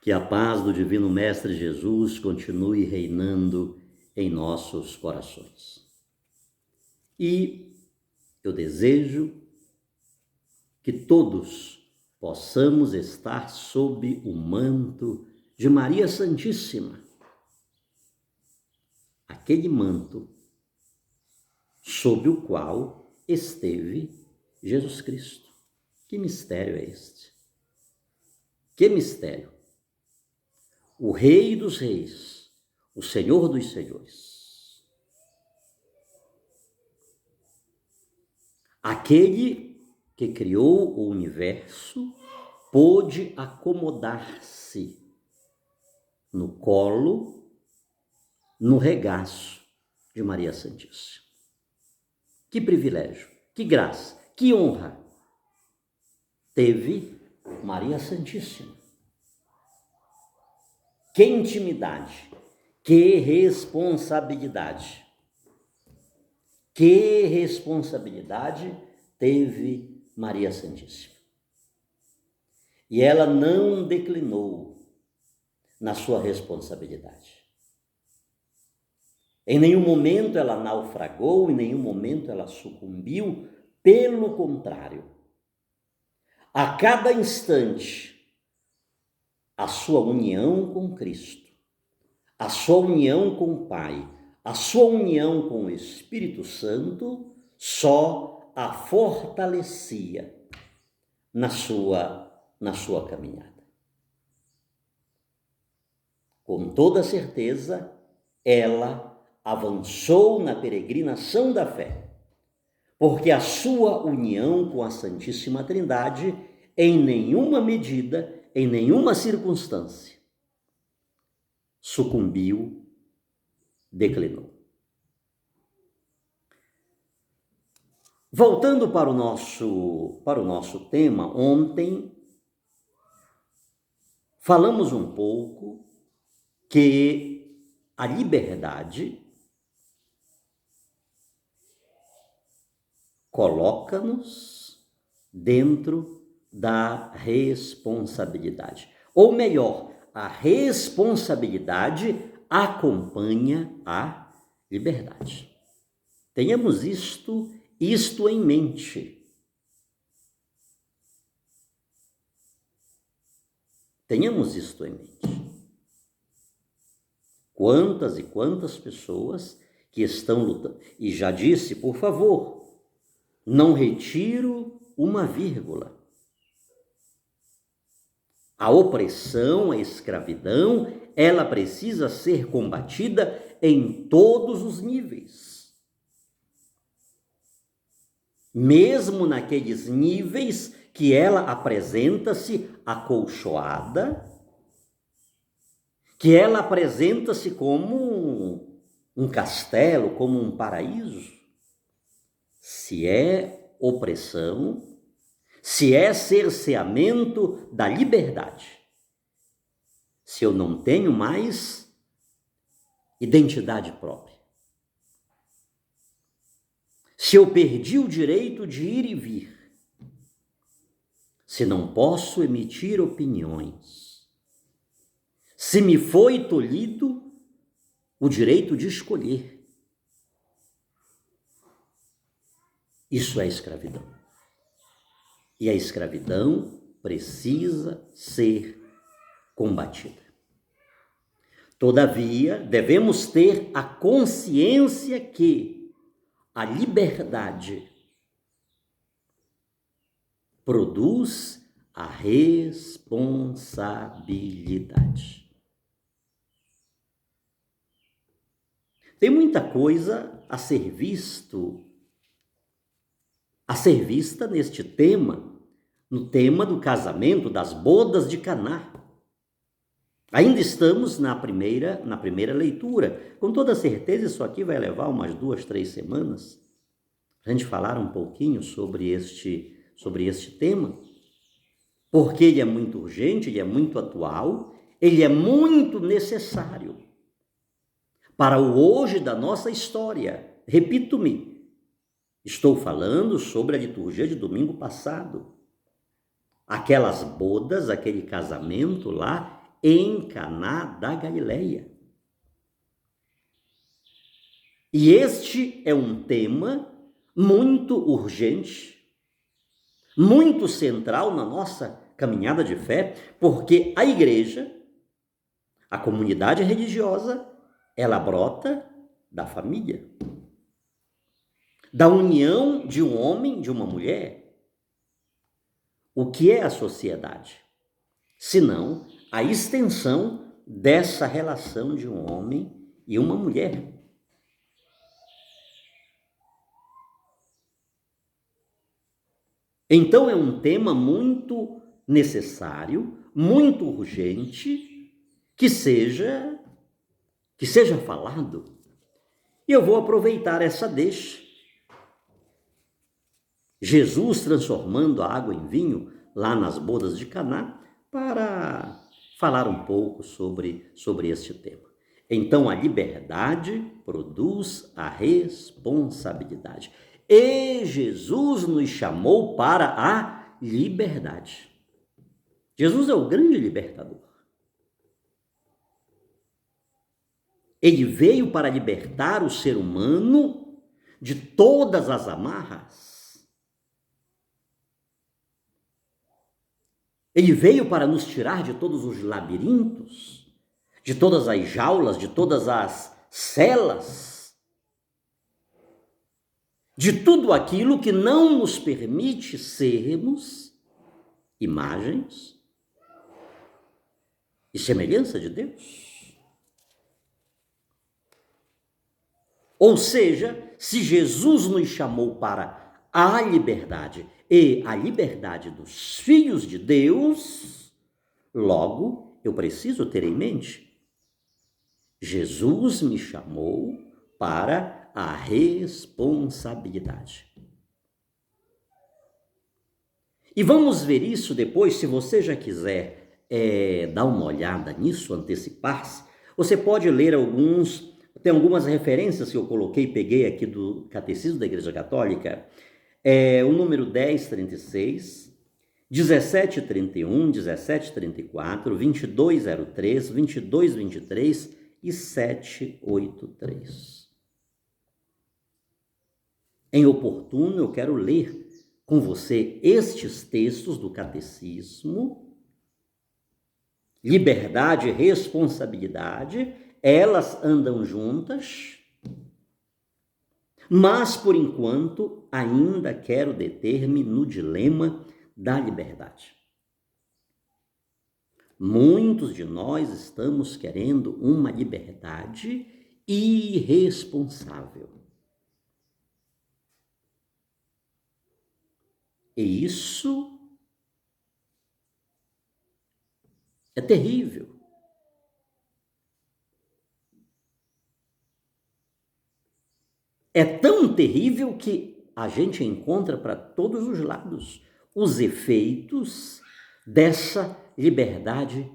Que a paz do Divino Mestre Jesus continue reinando em nossos corações. E eu desejo que todos possamos estar sob o manto de Maria Santíssima. Aquele manto sob o qual esteve Jesus Cristo. Que mistério é este? Que mistério! O Rei dos Reis, o Senhor dos Senhores. Aquele que criou o universo pôde acomodar-se no colo, no regaço de Maria Santíssima. Que privilégio, que graça, que honra teve Maria Santíssima. Que intimidade, que responsabilidade. Que responsabilidade teve Maria Santíssima. E ela não declinou na sua responsabilidade. Em nenhum momento ela naufragou, em nenhum momento ela sucumbiu, pelo contrário. A cada instante, a sua união com Cristo, a sua união com o Pai, a sua união com o Espírito Santo só a fortalecia na sua caminhada. Com toda certeza, ela avançou na peregrinação da fé, porque a sua união com a Santíssima Trindade, em nenhuma medida, em nenhuma circunstância, sucumbiu, declinou. Voltando para o nosso tema, ontem falamos um pouco que a liberdade coloca-nos dentro da responsabilidade. Ou melhor, a responsabilidade acompanha a liberdade. Tenhamos isto em mente. Tenhamos isto em mente. Quantas e quantas pessoas que estão lutando. E já disse, por favor, não retiro uma vírgula. A opressão, a escravidão, ela precisa ser combatida em todos os níveis. Mesmo naqueles níveis que ela apresenta-se acolchoada, que ela apresenta-se como um castelo, como um paraíso. Se é opressão, se é cerceamento da liberdade, se eu não tenho mais identidade própria, se eu perdi o direito de ir e vir, se não posso emitir opiniões, se me foi tolhido o direito de escolher, isso é escravidão. E a escravidão precisa ser combatida. Todavia, devemos ter a consciência que a liberdade produz a responsabilidade. Tem muita coisa a ser vista neste tema, no tema do casamento, das bodas de Caná. Ainda estamos na primeira leitura. Com toda certeza, isso aqui vai levar umas 2, 3 semanas para a gente falar um pouquinho sobre este tema, porque ele é muito urgente, ele é muito atual, ele é muito necessário para o hoje da nossa história. Repito-me, estou falando sobre a liturgia de domingo passado. Aquelas bodas, aquele casamento lá, em Caná da Galileia. E este é um tema muito urgente, muito central na nossa caminhada de fé, porque a igreja, a comunidade religiosa, ela brota da família, da união de um homem e de uma mulher. O que é a sociedade? Senão a extensão dessa relação de um homem e uma mulher. Então é um tema muito necessário, muito urgente, que seja falado. E eu vou aproveitar essa deixa. Jesus transformando a água em vinho lá nas bodas de Caná para falar um pouco sobre este tema. Então a liberdade produz a responsabilidade. E Jesus nos chamou para a liberdade. Jesus é o grande libertador. Ele veio para libertar o ser humano de todas as amarras. Ele veio para nos tirar de todos os labirintos, de todas as jaulas, de todas as celas, de tudo aquilo que não nos permite sermos imagens e semelhança de Deus. Ou seja, se Jesus nos chamou para a liberdade e a liberdade dos filhos de Deus, logo eu preciso ter em mente, Jesus me chamou para a responsabilidade. E vamos ver isso depois, se você já quiser dar uma olhada nisso, antecipar-se, você pode ler tem algumas referências que eu peguei aqui do Catecismo da Igreja Católica, o número 1036, 1731, 1734, 2203, 2223 e 783. Em oportuno, eu quero ler com você estes textos do Catecismo. Liberdade e responsabilidade, elas andam juntas, mas por enquanto ainda quero deter-me no dilema da liberdade. Muitos de nós estamos querendo uma liberdade irresponsável. E isso é terrível. É tão terrível que a gente encontra para todos os lados os efeitos dessa liberdade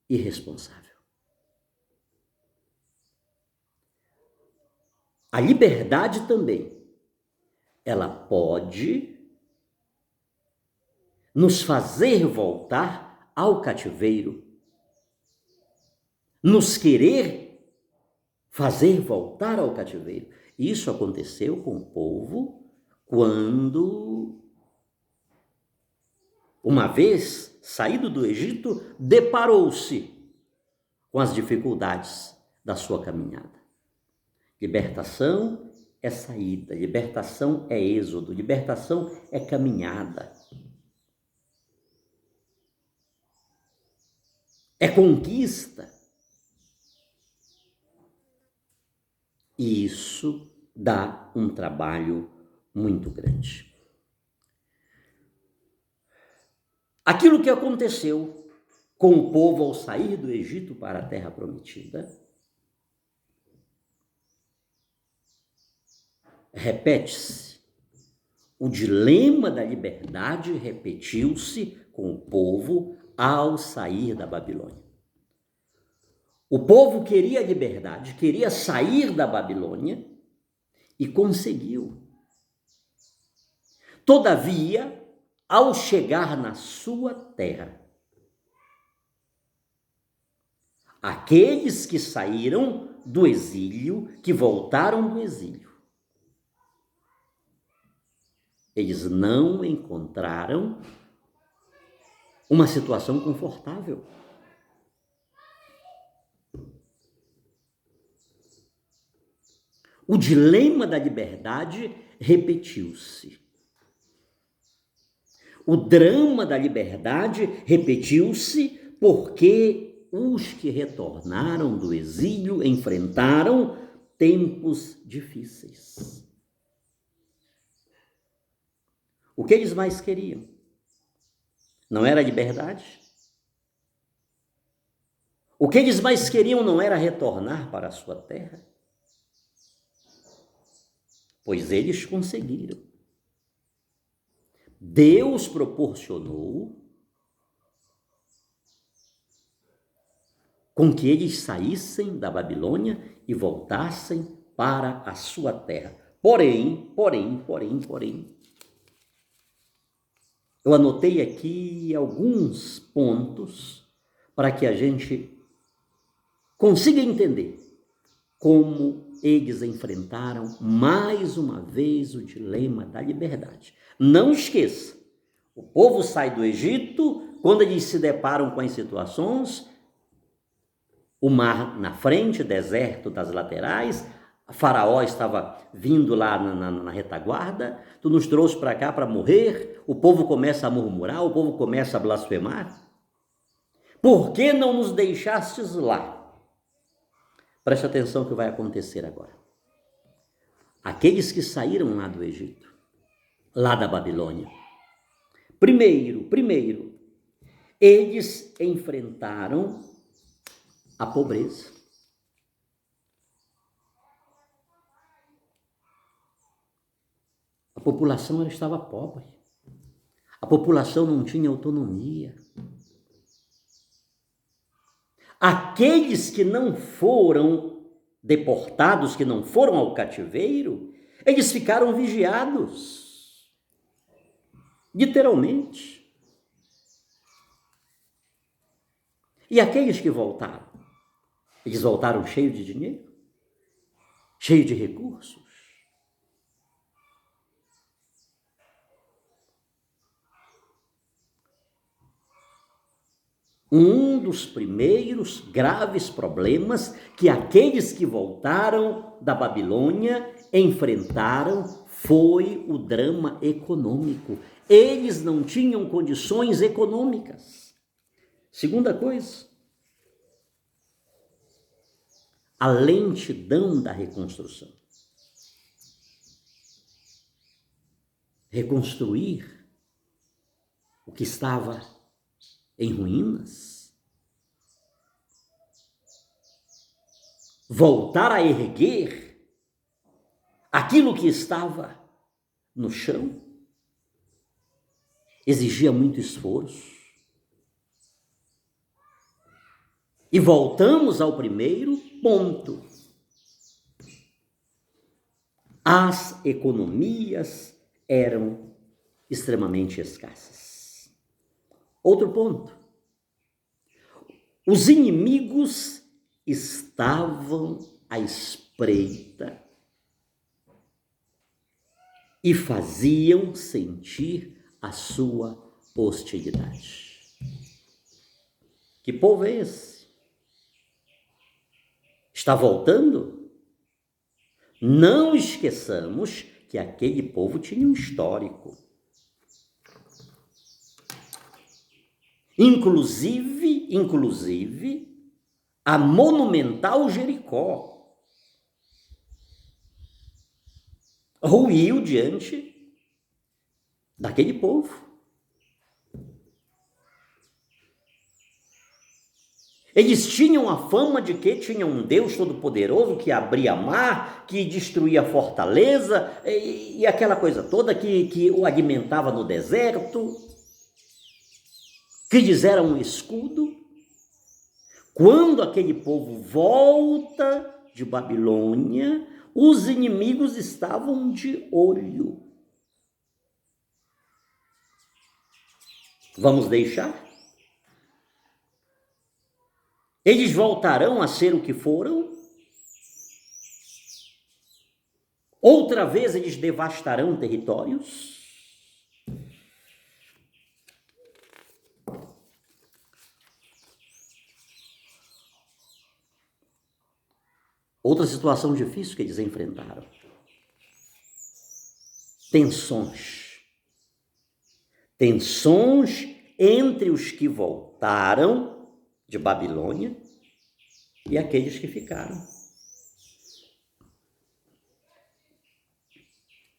irresponsável. A liberdade também, ela pode nos fazer voltar ao cativeiro, nos querer fazer voltar ao cativeiro. Isso aconteceu com o povo quando, uma vez saído do Egito, deparou-se com as dificuldades da sua caminhada. Libertação é saída, libertação é êxodo, libertação é caminhada. É conquista. E isso dá um trabalho muito grande. Aquilo que aconteceu com o povo ao sair do Egito para a Terra Prometida repete-se. O dilema da liberdade repetiu-se com o povo ao sair da Babilônia. O povo queria liberdade, queria sair da Babilônia e conseguiu. Todavia, ao chegar na sua terra, aqueles que saíram do exílio, que voltaram do exílio. Eles não encontraram uma situação confortável. O dilema da liberdade repetiu-se. O drama da liberdade repetiu-se porque os que retornaram do exílio enfrentaram tempos difíceis. O que eles mais queriam? Não era liberdade? O que eles mais queriam não era retornar para a sua terra? Pois eles conseguiram. Deus proporcionou com que eles saíssem da Babilônia e voltassem para a sua terra. Porém, eu anotei aqui alguns pontos para que a gente consiga entender como eles enfrentaram mais uma vez o dilema da liberdade. Não esqueça, o povo sai do Egito, quando eles se deparam com as situações, o mar na frente, deserto das laterais, Faraó estava vindo lá na retaguarda, tu nos trouxe para cá para morrer, o povo começa a murmurar, o povo começa a blasfemar. Por que não nos deixastes lá? Preste atenção no que vai acontecer agora. Aqueles que saíram lá do Egito, lá da Babilônia, primeiro, eles enfrentaram a pobreza. A população ela estava pobre. A população não tinha autonomia. Aqueles que não foram deportados, que não foram ao cativeiro, eles ficaram vigiados. Literalmente. E aqueles que voltaram? Eles voltaram cheios de dinheiro? Cheios de recursos? Um dos primeiros graves problemas que aqueles que voltaram da Babilônia enfrentaram foi o drama econômico. Eles não tinham condições econômicas. Segunda coisa, a lentidão da reconstrução. Reconstruir o que estava em ruínas, voltar a erguer aquilo que estava no chão, exigia muito esforço. E voltamos ao primeiro ponto. As economias eram extremamente escassas. Outro ponto. Os inimigos estavam à espreita e faziam sentir a sua hostilidade. Que povo é esse? Está voltando? Não esqueçamos que aquele povo tinha um histórico. Inclusive, a monumental Jericó ruiu diante daquele povo. Eles tinham a fama de que tinha um Deus todo-poderoso que abria mar, que destruía a fortaleza e aquela coisa toda que o alimentava no deserto, que lhes era um escudo. Quando aquele povo volta de Babilônia, os inimigos estavam de olho. Vamos deixar? Eles voltarão a ser o que foram? Outra vez eles devastarão territórios? Outra situação difícil que eles enfrentaram. Tensões. Tensões entre os que voltaram de Babilônia e aqueles que ficaram.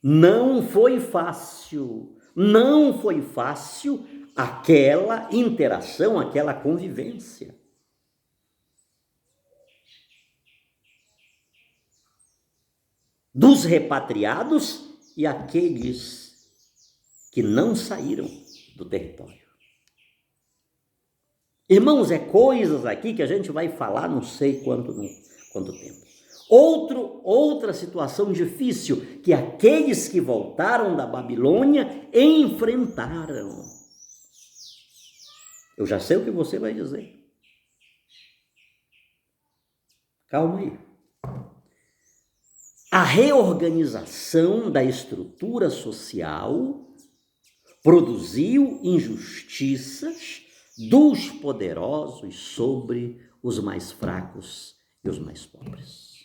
Não foi fácil aquela interação, aquela convivência. Dos repatriados e aqueles que não saíram do território. Irmãos, é coisas aqui que a gente vai falar não sei quanto tempo. Outra situação difícil que aqueles que voltaram da Babilônia enfrentaram. Eu já sei o que você vai dizer. Calma aí. A reorganização da estrutura social produziu injustiças dos poderosos sobre os mais fracos e os mais pobres.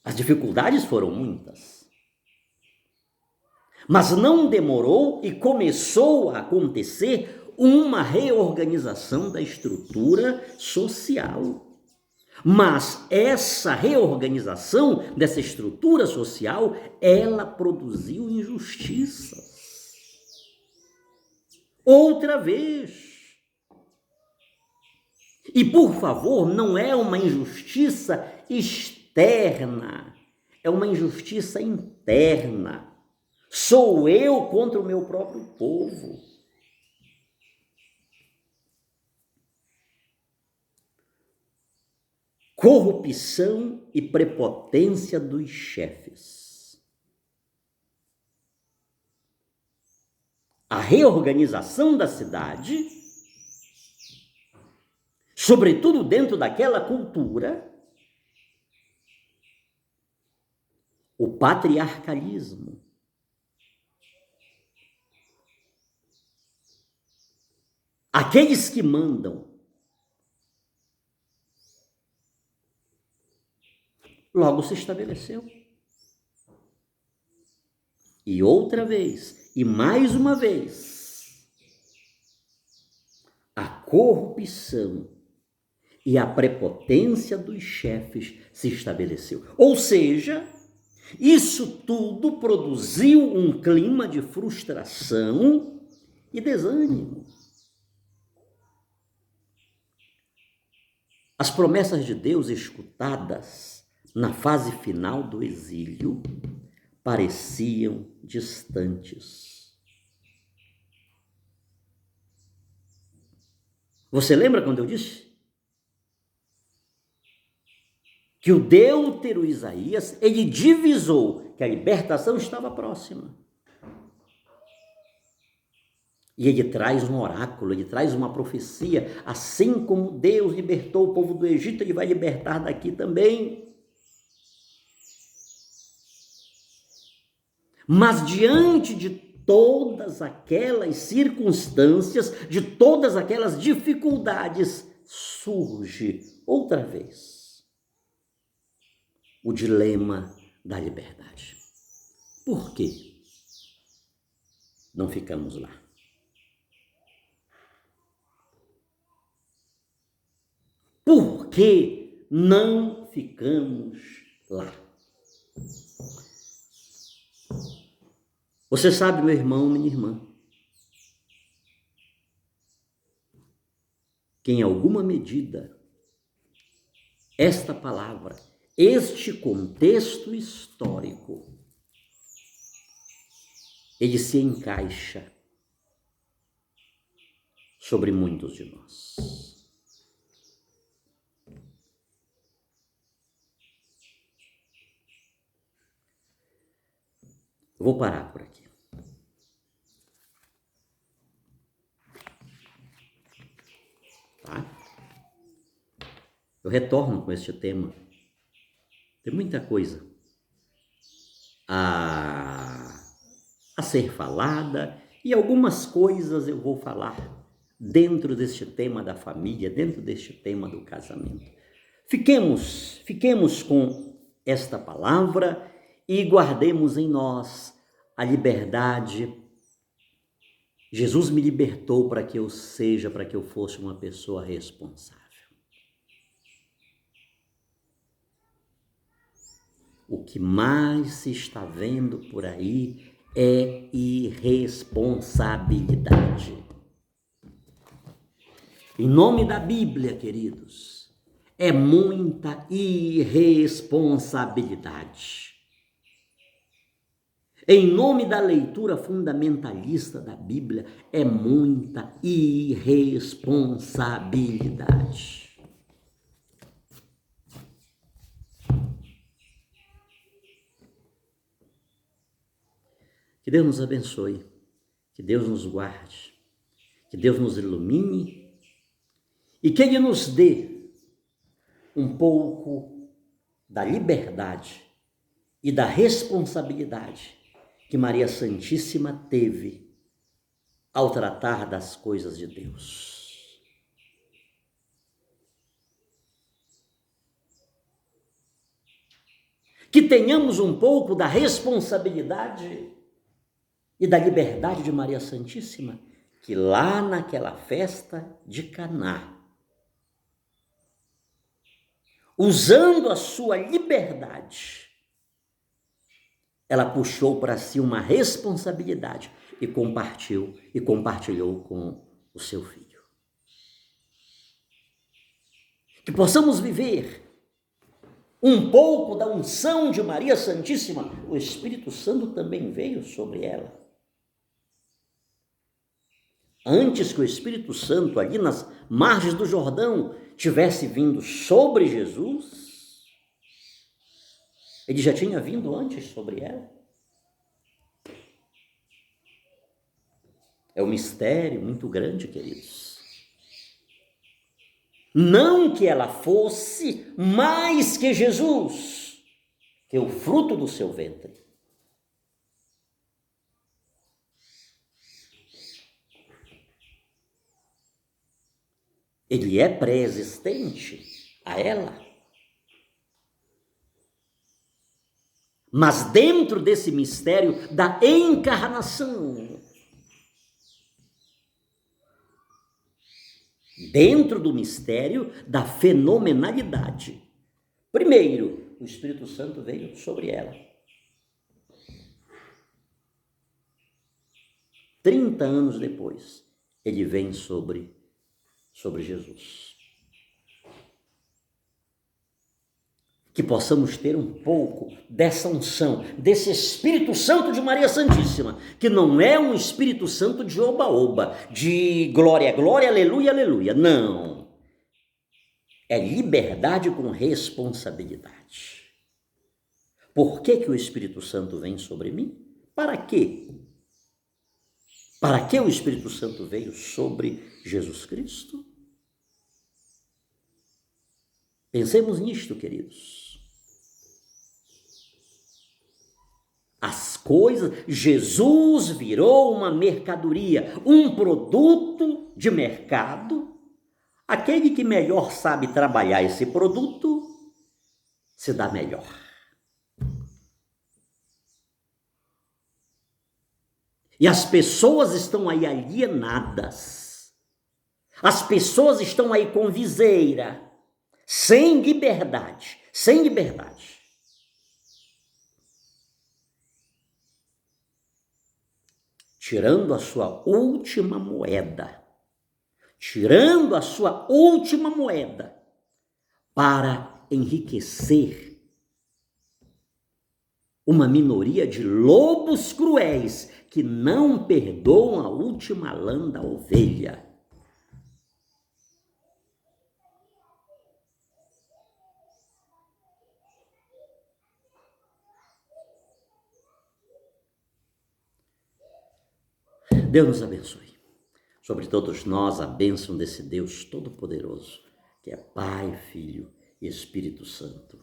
As dificuldades foram muitas, mas não demorou e começou a acontecer uma reorganização da estrutura social. Mas essa reorganização dessa estrutura social, ela produziu injustiças. Outra vez. E por favor, não é uma injustiça externa, é uma injustiça interna. Sou eu contra o meu próprio povo. Corrupção e prepotência dos chefes. A reorganização da cidade, sobretudo dentro daquela cultura, o patriarcalismo. Aqueles que mandam. Logo se estabeleceu. E outra vez, e mais uma vez, a corrupção e a prepotência dos chefes se estabeleceu. Ou seja, isso tudo produziu um clima de frustração e desânimo. As promessas de Deus escutadas na fase final do exílio pareciam distantes. Você lembra quando eu disse que o deutero Isaías, ele divisou que a libertação estava próxima? E ele traz um oráculo, ele traz uma profecia, assim como Deus libertou o povo do Egito, ele vai libertar daqui também. Mas diante de todas aquelas circunstâncias, de todas aquelas dificuldades, surge outra vez o dilema da liberdade. Por quê? Não ficamos lá. Por que não ficamos lá? Você sabe, meu irmão, minha irmã, que em alguma medida esta palavra, este contexto histórico, ele se encaixa sobre muitos de nós. Vou parar por aqui. tá? Eu retorno com este tema. Tem muita coisa a ser falada e algumas coisas eu vou falar dentro deste tema da família, dentro deste tema do casamento. Fiquemos com esta palavra e guardemos em nós a liberdade. Jesus me libertou para que eu fosse uma pessoa responsável. O que mais se está vendo por aí é irresponsabilidade. Em nome da Bíblia, queridos, é muita irresponsabilidade. Em nome da leitura fundamentalista da Bíblia, é muita irresponsabilidade. Que Deus nos abençoe, que Deus nos guarde, que Deus nos ilumine e que Ele nos dê um pouco da liberdade e da responsabilidade que Maria Santíssima teve ao tratar das coisas de Deus. Que tenhamos um pouco da responsabilidade e da liberdade de Maria Santíssima, que lá naquela festa de Caná, usando a sua liberdade, ela puxou para si uma responsabilidade e compartilhou com o seu filho. Que possamos viver um pouco da unção de Maria Santíssima. O Espírito Santo também veio sobre ela. Antes que o Espírito Santo, ali nas margens do Jordão, tivesse vindo sobre Jesus, ele já tinha vindo antes sobre ela. É um mistério muito grande, queridos. Não que ela fosse mais que Jesus, que o fruto do seu ventre. Ele é pré-existente a ela. Mas dentro desse mistério da encarnação, dentro do mistério da fenomenalidade, primeiro, o Espírito Santo veio sobre ela. 30 anos depois, ele vem sobre Jesus. Que possamos ter um pouco dessa unção, desse Espírito Santo de Maria Santíssima, que não é um Espírito Santo de oba-oba, de glória, glória, aleluia, aleluia. Não. É liberdade com responsabilidade. Por que o Espírito Santo vem sobre mim? Para quê? Para que o Espírito Santo veio sobre Jesus Cristo? Pensemos nisto, queridos. As coisas, Jesus virou uma mercadoria, um produto de mercado. Aquele que melhor sabe trabalhar esse produto, se dá melhor. E as pessoas estão aí alienadas. As pessoas estão aí com viseira, sem liberdade, sem liberdade. Tirando a sua última moeda, para enriquecer uma minoria de lobos cruéis que não perdoam a última lã da ovelha. Deus nos abençoe. sobre todos nós a bênção desse Deus Todo-Poderoso, que é Pai, Filho e Espírito Santo.